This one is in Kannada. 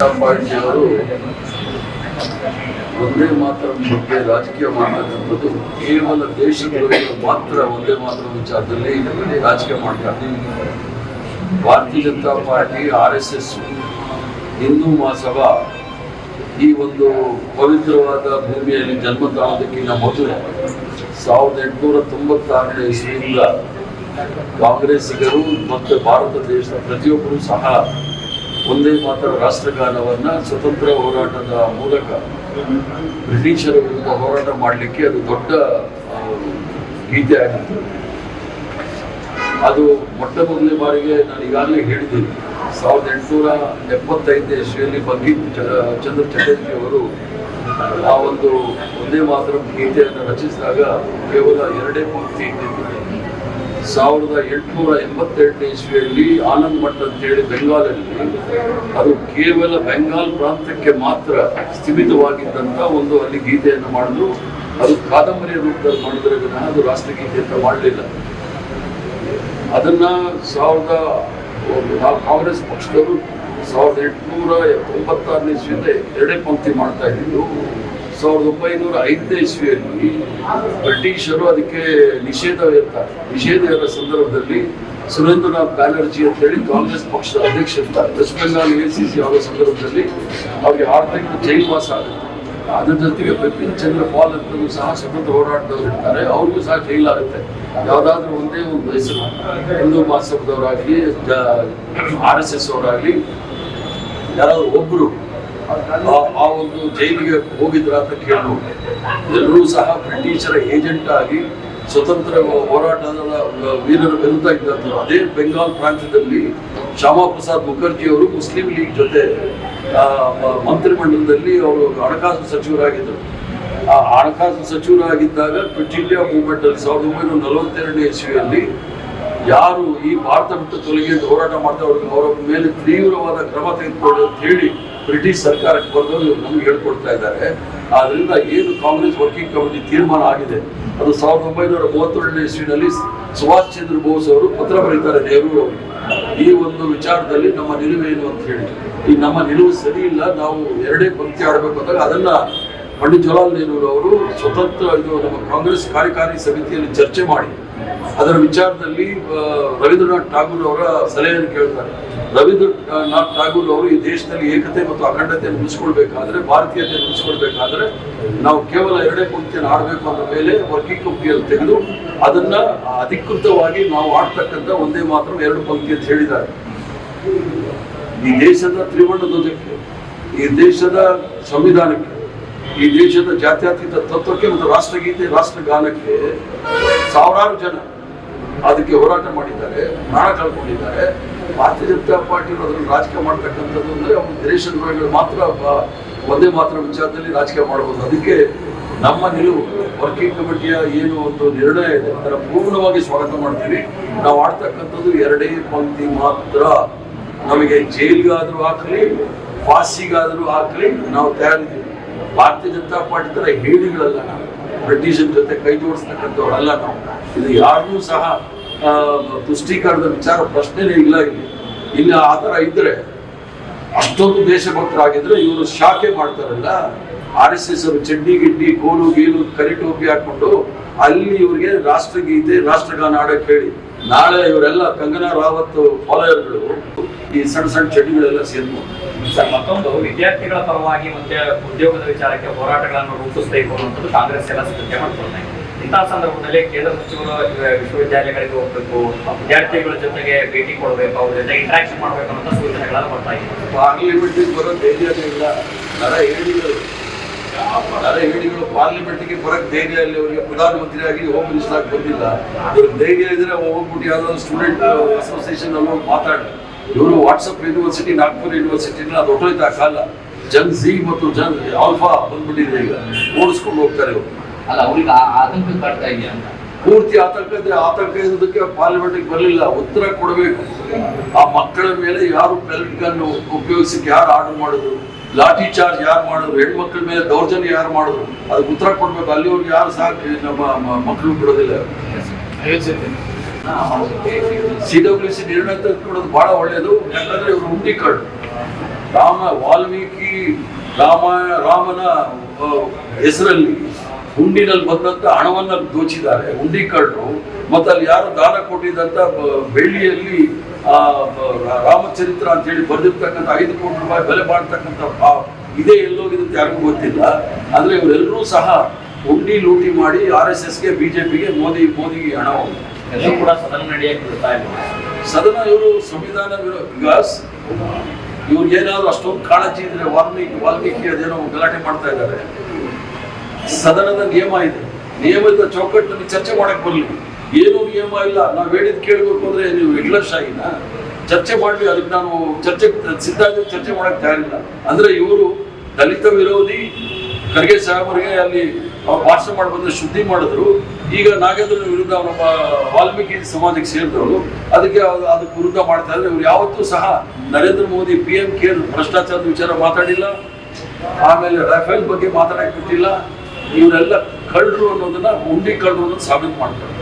ಪಾರ್ಟಿಯವರು ಒಂದೇ ಮಾತ್ರ ಬಗ್ಗೆ ರಾಜಕೀಯ ಮಾಡತಕ್ಕಂಥದ್ದು ಕೇವಲ ದೇಶದಲ್ಲಿ ಮಾತ್ರ ಒಂದೇ ಮಾತ್ರ ವಿಚಾರದಲ್ಲಿ ರಾಜಕೀಯ ಮಾಡ್ತಾರೆ. ಭಾರತೀಯ ಜನತಾ ಪಾರ್ಟಿ, RSS, ಹಿಂದೂ ಮಹಾಸಭಾ ಈ ಒಂದು ಪವಿತ್ರವಾದ ಭೂಮಿಯಲ್ಲಿ ಜನ್ಮ ತಾಳೋದಕ್ಕಿಂತ ಮೊದಲು 1896ನೇ ಇಸ್ವಿಯಿಂದ ಕಾಂಗ್ರೆಸ್ಸಿಗರು ಮತ್ತು ಭಾರತ ದೇಶದ ಪ್ರತಿಯೊಬ್ಬರೂ ಸಹ ಒಂದೇ ಮಾತ್ರ ರಾಷ್ಟ್ರಗಾನವನ್ನು ಸ್ವತಂತ್ರ ಹೋರಾಟದ ಮೂಲಕ ಬ್ರಿಟಿಷರ ವಿರುದ್ಧ ಹೋರಾಟ ಮಾಡಲಿಕ್ಕೆ ಅದು ದೊಡ್ಡ ಗೀತೆ ಆಗಿತ್ತು. ಅದು ಮೊಟ್ಟ ಮೊದಲನೇ ಬಾರಿಗೆ ನಾನು ಈಗಾಗಲೇ ಹೇಳಿದ್ದೀನಿ, 1875ನೇ ಇಸ್ವಿಯಲ್ಲಿ ಬಂಕಿಮ್ ಚಂದ್ರ ಚಟರ್ಜಿ ಅವರು ಆ ಒಂದು ಒಂದೇ ಮಾತ್ರ ಗೀತೆಯನ್ನು ರಚಿಸಿದಾಗ ಕೇವಲ 2 ಪಂಕ್ತಿ ಇದ್ದಿತ್ತು. 1882ನೇ ಇಸ್ವಿಯಲ್ಲಿ ಆನಂದ್ ಮಠ್ ಅಂತೇಳಿ ಬೆಂಗಾಲಲ್ಲಿ ಅದು ಕೇವಲ ಬೆಂಗಾಲ್ ಪ್ರಾಂತಕ್ಕೆ ಮಾತ್ರ ಸ್ಥಿಮಿತವಾಗಿದ್ದಂಥ ಒಂದು ಅಲ್ಲಿ ಗೀತೆಯನ್ನು ಮಾಡಿದ್ರು. ಅದು ಕಾದಂಬರಿ ರೂಪದಲ್ಲಿ ಮಾಡಿದ್ರೆ ವಿನಃ ಅದು ರಾಷ್ಟ್ರಗೀತೆ ಅಂತ ಮಾಡಲಿಲ್ಲ. ಅದನ್ನ ಕಾಂಗ್ರೆಸ್ ಪಕ್ಷದವರು 1896ನೇ ಇಸ್ವಿಯಿಂದ 2 ಪಂಕ್ತಿ ಮಾಡ್ತಾ ಇದ್ದಿದ್ದು. 1905ನೇ ಇಸ್ವಿಯಲ್ಲಿ ಬ್ರಿಟಿಷರು ಅದಕ್ಕೆ ನಿಷೇಧ ಇರೋ ಸಂದರ್ಭದಲ್ಲಿ ಸುರೇಂದ್ರನಾಥ್ ಬ್ಯಾನರ್ಜಿ ಅಂತ ಹೇಳಿ ಕಾಂಗ್ರೆಸ್ ಪಕ್ಷದ ಅಧ್ಯಕ್ಷ ಇರ್ತಾರೆ. ವೆಸ್ಟ್ ಬೆಂಗಾಲ್ ACC ಆಗೋ ಸಂದರ್ಭದಲ್ಲಿ ಅವ್ರಿಗೆ 6 ತಿಂಗಳು ಜೈಲು ವಾಸ ಆಗುತ್ತೆ. ಅದ್ರ ಜೊತೆಗೆ ಬಿಪಿನ್ ಚಂದ್ರ ಪಾಲ್ ಅಂತಲೂ ಸಹ ಸ್ವತಂತ್ರ ಹೋರಾಟದವ್ರು ಇರ್ತಾರೆ, ಅವ್ರಿಗೂ ಸಹ ಜೈಲಾಗುತ್ತೆ. ಯಾವುದಾದ್ರೂ ಒಂದೇ ಒಂದು ಹೆಸರು ಹಿಂದೂ ಮಹಾಸಭಾದವರಾಗಲಿ RSS ಅವರಾಗಲಿ ಯಾರಾದ್ರೂ ಒಬ್ಬರು ಆ ಒಂದು ಜೈಲಿಗೆ ಹೋಗಿದ್ರ ಅಂತ ಕೇಳಬಹುದು. ಎಲ್ಲರೂ ಸಹ ಬ್ರಿಟಿಷರ ಏಜೆಂಟ್ ಆಗಿ ಸ್ವತಂತ್ರ ಹೋರಾಟದ ವೀರರ ವಿರುದ್ಧ ಇದ್ದಂಥವ್ರು. ಅದೇ ಬೆಂಗಾಲ್ ಪ್ರಾಂತ್ಯದಲ್ಲಿ ಶ್ಯಾಮಾ ಪ್ರಸಾದ್ ಮುಖರ್ಜಿ ಅವರು ಮುಸ್ಲಿಂ ಲೀಗ್ ಜೊತೆ ಮಂತ್ರಿಮಂಡಲದಲ್ಲಿ ಅವರು ಹಣಕಾಸು ಸಚಿವರಾಗಿದ್ದರು. ಆ ಹಣಕಾಸು ಸಚಿವರಾಗಿದ್ದಾಗ ಕ್ವಿಟ್ ಇಂಡಿಯಾ ಮೂವ್ಮೆಂಟ್ ಅಲ್ಲಿ 1942ನೇ ಇಸ್ವಿಯಲ್ಲಿ ಯಾರು ಈ ಭಾರತ ಬಿಟ್ಟು ತೊಲಗಿ ಹೋರಾಟ ಮಾಡ್ತಾರೆ ಅವರ ಮೇಲೆ ತೀವ್ರವಾದ ಕ್ರಮ ತೆಗೆದುಕೊಳ್ಳಿ ಅಂತ ಹೇಳಿ ಬ್ರಿಟಿಷ್ ಸರ್ಕಾರಕ್ಕೆ ಬಂದವರು ನಮ್ಗೆ ಹೇಳ್ಕೊಡ್ತಾ ಇದ್ದಾರೆ. ಆದ್ರಿಂದ ಏನು ಕಾಂಗ್ರೆಸ್ ವರ್ಕಿಂಗ್ ಕಮಿಟಿ ತೀರ್ಮಾನ ಆಗಿದೆ ಅದು 1932ನೇ ಇಸ್ವಿನಲ್ಲಿ ಸುಭಾಷ್ ಚಂದ್ರ ಬೋಸ್ ಅವರು ಪತ್ರ ಬರೀತಾರೆ ನೆಹರು ಅವರಿಗೆ. ಈ ಒಂದು ವಿಚಾರದಲ್ಲಿ ನಮ್ಮ ನಿಲುವೇನು ಅಂತ ಹೇಳಿ, ಈ ನಮ್ಮ ನಿಲುವು ಸರಿ ಇಲ್ಲ, ನಾವು 2 ಪಂಕ್ತಿ ಆಡಬೇಕು ಅಂದಾಗ ಅದನ್ನ ಪಂಡಿತ್ ಜವಾಹರ್ಲಾಲ್ ನೆಹರು ಅವರು ಸ್ವತಂತ್ರ ನಮ್ಮ ಕಾಂಗ್ರೆಸ್ ಕಾರ್ಯಕಾರಿ ಸಮಿತಿಯಲ್ಲಿ ಚರ್ಚೆ ಮಾಡಿ ಅದರ ವಿಚಾರದಲ್ಲಿ ರವೀಂದ್ರನಾಥ್ ಠಾಗೂರ್ ಅವರ ಸಲಹೆಯನ್ನು ಕೇಳ್ತಾರೆ. ರವೀಂದ್ರನಾಥ್ ಠಾಗೂರ್ ಅವರು ಈ ದೇಶದಲ್ಲಿ ಏಕತೆ ಮತ್ತು ಅಖಂಡತೆಯನ್ನು ಉಳಿಸ್ಕೊಳ್ಬೇಕಾದ್ರೆ, ಭಾರತೀಯತೆಯನ್ನು ಉಳಿಸ್ಕೊಳ್ಬೇಕಾದ್ರೆ ನಾವು ಕೇವಲ 2 ಪಂಕ್ತಿಯನ್ನು ಆಡಬೇಕು ಅನ್ನೋ ಮೇಲೆ ವರ್ಕಿಂಗ್ ಕಮಿಟಿಯಲ್ಲಿ ತೆಗೆದು ಅದನ್ನ ಅಧಿಕೃತವಾಗಿ ನಾವು ಆಡ್ತಕ್ಕಂಥ ಒಂದೇ ಮಾತ್ರ 2 ಪಂಕ್ತಿ ಅಂತ ಹೇಳಿದ್ದಾರೆ. ಈ ದೇಶದ ತ್ರಿವರ್ಣ ಧ್ವಜಕ್ಕೆ, ಈ ದೇಶದ ಸಂವಿಧಾನಕ್ಕೆ, ಈ ದೇಶದ ಜಾತ್ಯತೀತ ತತ್ವಕ್ಕೆ ಮತ್ತು ರಾಷ್ಟ್ರಗೀತೆ ರಾಷ್ಟ್ರಗಾನಕ್ಕೆ ಸಾವಿರಾರು ಜನ ಅದಕ್ಕೆ ಹೋರಾಟ ಮಾಡಿದ್ದಾರೆ, ಪ್ರಾಣ ಕಳ್ಕೊಂಡಿದ್ದಾರೆ. ಭಾರತೀಯ ಜನತಾ ಪಾರ್ಟಿ ಅದನ್ನು ರಾಜಕೀಯ ಮಾಡ್ತಕ್ಕಂಥದ್ದು ಅಂದ್ರೆ ಅವರು ದೇಶದ ಮಾತ್ರ ಒಂದೇ ಮಾತ್ರ ವಿಚಾರದಲ್ಲಿ ರಾಜಕೀಯ ಮಾಡಬಹುದು. ಅದಕ್ಕೆ ನಮ್ಮ ನಿಲುವು ವರ್ಕಿಂಗ್ ಕಮಿಟಿಯ ಏನು ಒಂದು ನಿರ್ಣಯ ಇದೆ ಅದರ ಪೂರ್ಣವಾಗಿ ಸ್ವಾಗತ ಮಾಡ್ತೀವಿ. ನಾವು ಆಡ್ತಕ್ಕಂಥದ್ದು 2 ಪಂಕ್ತಿ ಮಾತ್ರ. ನಮಗೆ ಜೈಲಿಗಾದ್ರೂ ಹಾಕಲಿ, ಫಾಸಿಗಾದ್ರೂ ಹಾಕಲಿ ನಾವು ತಯಾರಿದ್ದೀವಿ. ಭಾರತೀಯ ಜನತಾ ಪಾರ್ಟಿ ತರ ಹೇಳಿಗಳಲ್ಲ, ನಾವು ಬ್ರಿಟಿಷರ ಜೊತೆ ಕೈ ಜೋಡಿಸ್ತಕ್ಕಂಥವ್ರಲ್ಲ ನಾವು. ಇದು ಯಾರಿಗೂ ಸಹ ತುಷ್ಟೀಕರಣದ ವಿಚಾರ ಪ್ರಶ್ನೆನೇ ಇಲ್ಲ. ಇಲ್ಲಿ ಆ ಥರ ಇದ್ರೆ ಅಷ್ಟೊಂದು ದೇಶಭಕ್ತರಾಗಿದ್ರೆ ಇವರು ಶಾಖೆ ಮಾಡ್ತಾರಲ್ಲ, RSS ಅವರು ಚಡ್ಡಿ ಗಿಡ್ಡಿ ಕೋಲು ಗೀಲು ಕರಿಟೋಪಿ ಹಾಕೊಂಡು ಅಲ್ಲಿ ಇವ್ರಿಗೆ ರಾಷ್ಟ್ರಗೀತೆ ರಾಷ್ಟ್ರಗಾನ ಆಡಕ್ಕೆ ಹೇಳಿ, ನಾಳೆ ಇವರೆಲ್ಲ ಕಂಗನಾ ರಾವತ್ ಫಾಲೋಯರ್ಗಳು ಈ ಸಣ್ಣ ಚಡ್ಡಿಗಳೆಲ್ಲ ಸೇರ್ಬೋದು. ಸರ್, ಮತ್ತೊಂದು ವಿದ್ಯಾರ್ಥಿಗಳ ಪರವಾಗಿ ಮತ್ತೆ ಉದ್ಯೋಗದ ವಿಚಾರಕ್ಕೆ ಹೋರಾಟಗಳನ್ನು ರೂಪಿಸಬೇಕು ಅನ್ನೋದು ಕಾಂಗ್ರೆಸ್ ಎಲ್ಲ ಸಿದ್ಧತೆ ಮಾಡ್ಕೊಳ್ತಾ ಇದೆ. ಇಂತಹ ಸಂದರ್ಭದಲ್ಲಿ ಕೇಂದ್ರ ಸಚಿವರು ವಿಶ್ವವಿದ್ಯಾಲಯಗಳಿಗೆ ಹೋಗ್ಬೇಕು, ವಿದ್ಯಾರ್ಥಿಗಳ ಜೊತೆಗೆ ಭೇಟಿ ಕೊಡಬೇಕು, ಅವ್ರ ಜೊತೆ ಇಂಟ್ರಾಕ್ಷನ್ ಮಾಡ್ಬೇಕು ಅನ್ನೋ ಸೂಚನೆಗಳೆಲ್ಲ ಬರ್ತಾ ಇದೆ. ಪಾರ್ಲಿಮೆಂಟ್ಗೆ ಬರೋ ಧೈರ್ಯನೇ ಇಲ್ಲ. ನರಹೇಡಿಗಳು ಪಾರ್ಲಿಮೆಂಟ್ಗೆ ಬರೋಕ್ಕೆ ಧೈರ್ಯ ಇಲ್ಲ. ಅವರಿಗೆ ಪ್ರಧಾನಮಂತ್ರಿ ಆಗಿ ಹೋಮ್ ಮಿನಿಸ್ಟರ್ ಆಗಿ ಬಂದಿಲ್ಲ. ಇವ್ರಿಗೆ ಧೈರ್ಯ ಇದ್ರೆ ಹೋಗ್ಬಿಟ್ಟು ಯಾವ್ದಾದ್ರು ಸ್ಟೂಡೆಂಟ್ ಅಸೋಸಿಯೇಷನ್ ಅಲ್ಲಿ ಹೋಗಿ ಮಾತಾಡಿ. ಇವರು ವಾಟ್ಸಪ್ ಯೂನಿವರ್ಸಿಟಿ, ನಾಗ್ಪುರ್ ಯೂನಿವರ್ಸಿಟಿನ ಅದು ಹೊಟ್ಟೋಯ್ತಾ ಕಾಲ. ಜನ್ ಝಿ ಮತ್ತು ಜನ್ ಆಲ್ಫಾ ಬಂದ್ಬಿಟ್ಟಿದೆ, ಈಗ ಓಡಿಸ್ಕೊಂಡು ಹೋಗ್ತಾರೆ ಇವರು. ಅಲ್ಲ, ಅವ್ರಿಗೆ ಆತಂಕ ಕಾಡ್ತಾ ಇದೆಯಾ ಅಂತ. ಪೂರ್ತಿ ಆತಂಕ ಇರೋದಕ್ಕೆ ಪಾರ್ಲಿಮೆಂಟ್ಗೆ ಬರಲಿಲ್ಲ. ಉತ್ತರ ಕೊಡಬೇಕು. ಆ ಮಕ್ಕಳ ಮೇಲೆ ಯಾರು ಪೆಲೆಟ್ ಗನ್ ಉಪಯೋಗಿಸಕ್ಕೆ ಯಾರು ಆರ್ಡರ್ ಮಾಡಿದ್ರು, ಲಾಠಿ ಚಾರ್ಜ್ ಯಾರು ಮಾಡಿದ್ರು, ಹೆಣ್ಮಕ್ಳ ಮೇಲೆ ದೌರ್ಜನ್ಯ ಯಾರು ಮಾಡಿದ್ರು, ಅದಕ್ಕೆ ಉತ್ತರ ಕೊಡ್ಬೇಕು. ಅಲ್ಲಿವರೆಗೆ ಯಾರು ಸಾಕು ನಮ್ಮ ಮಕ್ಕಳು ಬಿಡೋದಿಲ್ಲ. CWC ನಿರ್ಣಯ ತೆಗೆದುಕೊಳ್ಳೋದು ಬಹಳ ಒಳ್ಳೆಯದು. ಯಾಕಂದ್ರೆ ಇವರು ಹುಟ್ಟಿ ಕಾರ್ಡ್ ವಾಲ್ಮೀಕಿ ರಾಮನ ಹೆಸರಲ್ಲಿ ಹುಂಡಿನಲ್ಲಿ ಬಂದಂತ ಹಣವನ್ನ ದೋಚಿದ್ದಾರೆ ಹುಂಡಿ ಕಳ್ಳರು. ಮತ್ತೆ ಅಲ್ಲಿ ಯಾರು ದಾನ ಕೊಟ್ಟಿದ್ದಂತ ಬೆಳ್ಳಿಯಲ್ಲಿ ರಾಮಚರಿತ್ರ ಅಂತ ಹೇಳಿ ಬರೆದಿರ್ತಕ್ಕಂಥ 5 ಕೋಟಿ ರೂಪಾಯಿ ಬೆಲೆ ಬಾಳ್ತಕ್ಕಂಥ ಇದೇ ಎಲ್ಲೋಗಿದೆ ಅಂತ ಯಾರಿಗೂ ಗೊತ್ತಿಲ್ಲ. ಅಂದ್ರೆ ಇವರೆಲ್ಲರೂ ಸಹ ಹುಂಡಿ ಲೂಟಿ ಮಾಡಿ RSSಗೆ ಬಿಜೆಪಿಗೆ ಮೋದಿಗೆ ಹಣ ಎಲ್ಲೂ ಕೂಡ ಸದನ ನಡೆಯಕ್ಕೆ ಬಿಡ್ತಾ ಇಲ್ಲ. ಸದನ ಇವರು ಸಂವಿಧಾನ ಇವ್ರಿಗೆ ಏನಾದ್ರು ಅಷ್ಟೊಂದು ಕಾಳಜಿ ಇದ್ರೆ ವಾಲ್ಮೀಕಿ ಅದೇನೋ ಗಲಾಟೆ ಮಾಡ್ತಾ ಇದ್ದಾರೆ. ಸದನದ ನಿಯಮ ಇದೆ, ನಿಯಮದ ಚೌಕಟ್ಟಿನಲ್ಲಿ ಚರ್ಚೆ ಮಾಡಕ್ ಬರಲಿ. ಏನೂ ನಿಯಮ ಇಲ್ಲ. ನಾವು ಹೇಳಿದ್ ಕೇಳಬೇಕು ಅಂದ್ರೆ ನೀವು ಹಿಟ್ಲರ್ ಶಾಹಿನ ಚರ್ಚೆ ಮಾಡ್ಲಿ, ಅದಕ್ಕೆ ನಾನು ಸಿದ್ಧ ಚರ್ಚೆ ಮಾಡಕ್ ತಯಾರಿಲ್ಲ. ಅಂದ್ರೆ ಇವರು ದಲಿತ ವಿರೋಧಿ ಖರ್ಗೆ ಸಾಹೇಬರಿಗೆ ಅಲ್ಲಿ ಭಾಷಣ ಮಾಡಿ ಬಂದ್ರೆ ಶುದ್ಧಿ ಮಾಡಿದ್ರು. ಈಗ ನಾಗೇಂದ್ರ ವಿರುದ್ಧ ವಾಲ್ಮೀಕಿ ಸಮಾಜಕ್ಕೆ ಸೇರಿದವರು ಅದಕ್ಕೆ ವಿರುದ್ಧ ಮಾಡ್ತಾ ಇದ್ರೆ. ಇವ್ರು ಯಾವತ್ತೂ ಸಹ ನರೇಂದ್ರ ಮೋದಿ PM ಕೇರ್ ಭ್ರಷ್ಟಾಚಾರದ ವಿಚಾರ ಮಾತಾಡಿಲ್ಲ, ಆಮೇಲೆ ರಫೇಲ್ ಬಗ್ಗೆ ಮಾತಾಡಕ್ ಬಿಟ್ಟಿಲ್ಲ. ಇವರೆಲ್ಲ ಕಳ್ಳರು ಅನ್ನೋದನ್ನ ಹುಂಡಿ ಕಳ್ಳರು ಅನ್ನೋದನ್ನ ಸಾಬೀತು ಮಾಡ್ತಾರೆ.